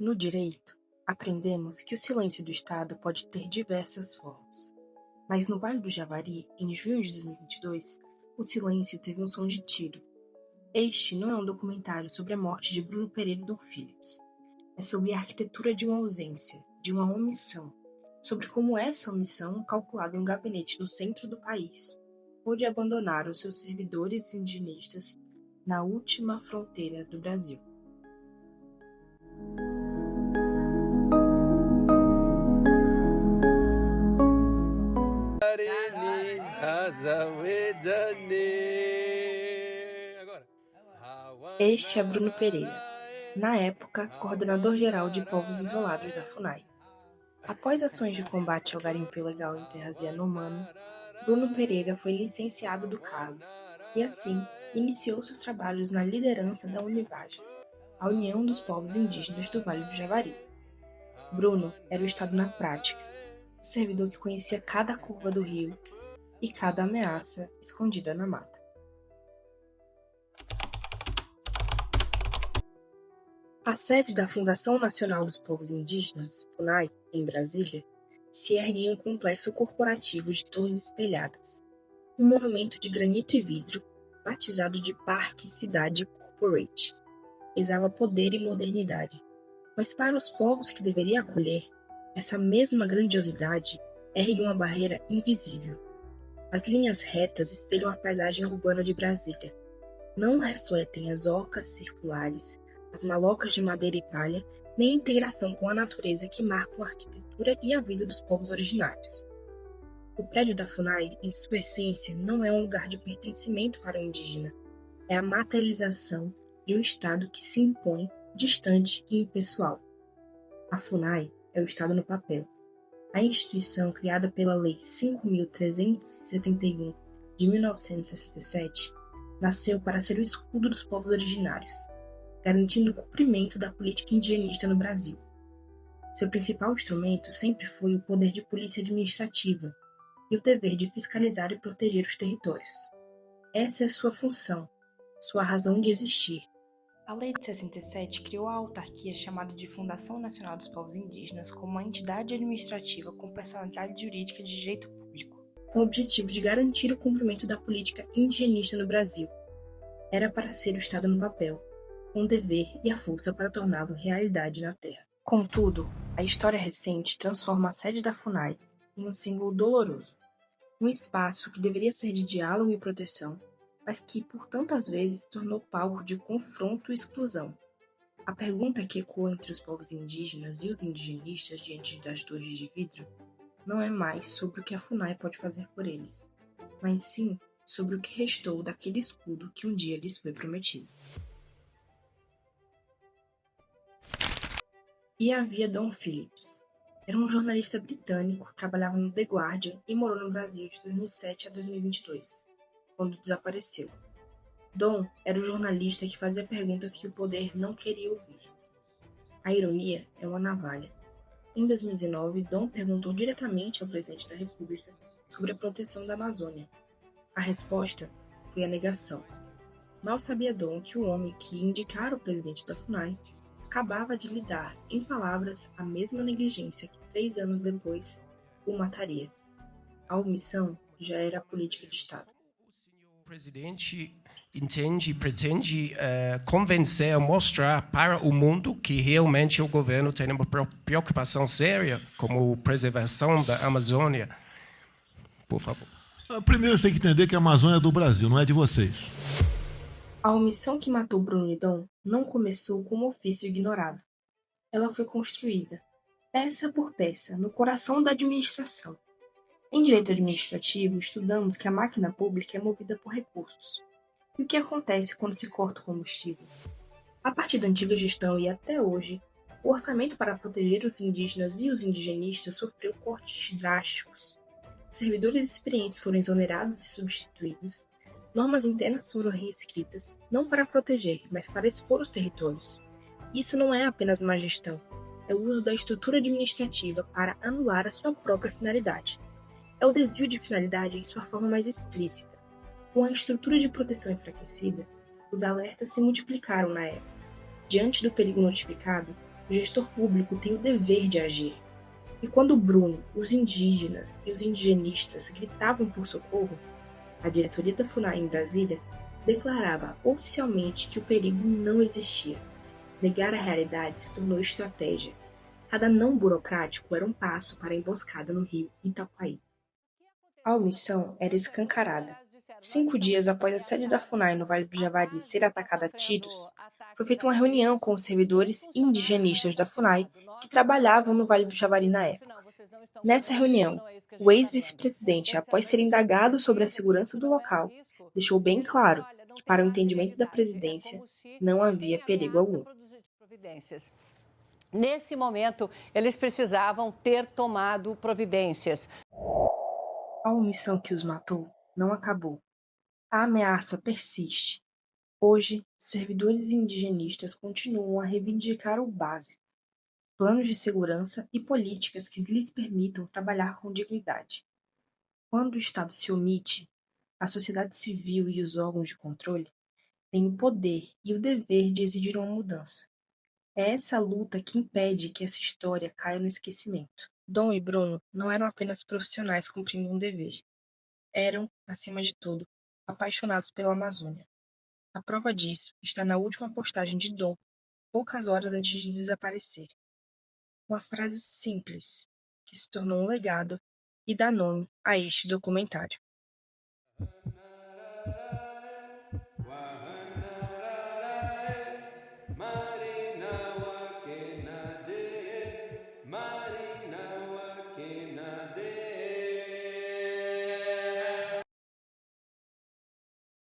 No direito, aprendemos que o silêncio do Estado pode ter diversas formas. Mas no Vale do Javari, em junho de 2022, o silêncio teve um som de tiro. Este não é um documentário sobre a morte de Bruno Pereira e Dom Phillips. É sobre a arquitetura de uma ausência, de uma omissão, sobre como essa omissão, calculada em um gabinete no centro do país, pôde abandonar os seus servidores indigenistas na última fronteira do Brasil. Este é Bruno Pereira, na época, coordenador-geral de povos isolados da FUNAI. Após ações de combate ao garimpo ilegal em terras Yanomami, Bruno Pereira foi licenciado do cargo e, assim, iniciou seus trabalhos na liderança da Univaja, a União dos Povos Indígenas do Vale do Javari. Bruno era o Estado na prática, o servidor que conhecia cada curva do rio e cada ameaça escondida na mata. A sede da Fundação Nacional dos Povos Indígenas, FUNAI, em Brasília, se ergue em um complexo corporativo de torres espelhadas, um monumento de granito e vidro, batizado de Parque Cidade Corporate. Exala poder e modernidade. Mas para os povos que deveria acolher, essa mesma grandiosidade ergue uma barreira invisível. As linhas retas espelham a paisagem urbana de Brasília. Não refletem as orcas circulares, as malocas de madeira e palha, nem a integração com a natureza que marcam a arquitetura e a vida dos povos originários. O prédio da FUNAI, em sua essência, não é um lugar de pertencimento para o indígena. É a materialização de um Estado que se impõe distante e impessoal. A FUNAI é o Estado no papel. A instituição criada pela Lei 5.371 de 1967 nasceu para ser o escudo dos povos originários, garantindo o cumprimento da política indigenista no Brasil. Seu principal instrumento sempre foi o poder de polícia administrativa e o dever de fiscalizar e proteger os territórios. Essa é sua função, sua razão de existir. A Lei de 67 criou a autarquia chamada de Fundação Nacional dos Povos Indígenas como uma entidade administrativa com personalidade jurídica de direito público, com o objetivo de garantir o cumprimento da política indigenista no Brasil. Era para ser o Estado no papel, com o dever e a força para torná-lo realidade na Terra. Contudo, a história recente transforma a sede da FUNAI em um símbolo doloroso, um espaço que deveria ser de diálogo e proteção, mas que por tantas vezes se tornou palco de confronto e exclusão. A pergunta que ecoa entre os povos indígenas e os indigenistas diante das torres de vidro não é mais sobre o que a FUNAI pode fazer por eles, mas sim sobre o que restou daquele escudo que um dia lhes foi prometido. E havia Dom Phillips. Era um jornalista britânico, trabalhava no The Guardian e morou no Brasil de 2007 a 2022, quando desapareceu. Dom era o jornalista que fazia perguntas que o poder não queria ouvir. A ironia é uma navalha. Em 2019, Dom perguntou diretamente ao presidente da República sobre a proteção da Amazônia. A resposta foi a negação. Mal sabia Dom que o homem que indicara o presidente da FUNAI acabava de lhe dar, em palavras, a mesma negligência que 3 anos depois o mataria. A omissão já era a política de Estado. O presidente pretende convencer, mostrar para o mundo que realmente o governo tem uma preocupação séria com a preservação da Amazônia. Por favor. Primeiro você tem que entender que a Amazônia é do Brasil, não é de vocês. A omissão que matou Bruno e Dom não começou com um ofício ignorado. Ela foi construída, peça por peça, no coração da administração. Em direito administrativo, estudamos que a máquina pública é movida por recursos. E o que acontece quando se corta o combustível? A partir da antiga gestão e até hoje, o orçamento para proteger os indígenas e os indigenistas sofreu cortes drásticos. Servidores experientes foram exonerados e substituídos. Normas internas foram reescritas, não para proteger, mas para expor os territórios. Isso não é apenas má gestão, é o uso da estrutura administrativa para anular a sua própria finalidade. É o desvio de finalidade em sua forma mais explícita. Com a estrutura de proteção enfraquecida, os alertas se multiplicaram na época. Diante do perigo notificado, O gestor público tem o dever de agir. E quando Bruno, os indígenas e os indigenistas gritavam por socorro, a diretoria da FUNAI em Brasília declarava oficialmente que o perigo não existia. Negar a realidade se tornou estratégia. Cada não burocrático era um passo para a emboscada no rio Itaquaí. A omissão era escancarada. 5 dias após a sede da FUNAI no Vale do Javari ser atacada a tiros, foi feita uma reunião com os servidores indigenistas da FUNAI que trabalhavam no Vale do Javari na época. Nessa reunião, o ex-vice-presidente, após ser indagado sobre a segurança do local, deixou bem claro que, para o entendimento da presidência, não havia perigo algum. Nesse momento, eles precisavam ter tomado providências. A omissão que os matou não acabou. A ameaça persiste. Hoje, servidores indigenistas continuam a reivindicar o básico: planos de segurança e políticas que lhes permitam trabalhar com dignidade. Quando o Estado se omite, a sociedade civil e os órgãos de controle têm o poder e o dever de exigir uma mudança. É essa luta que impede que essa história caia no esquecimento. Dom e Bruno não eram apenas profissionais cumprindo um dever. Eram, acima de tudo, apaixonados pela Amazônia. A prova disso está na última postagem de Dom, poucas horas antes de desaparecer. Uma frase simples, que se tornou um legado e dá nome a este documentário.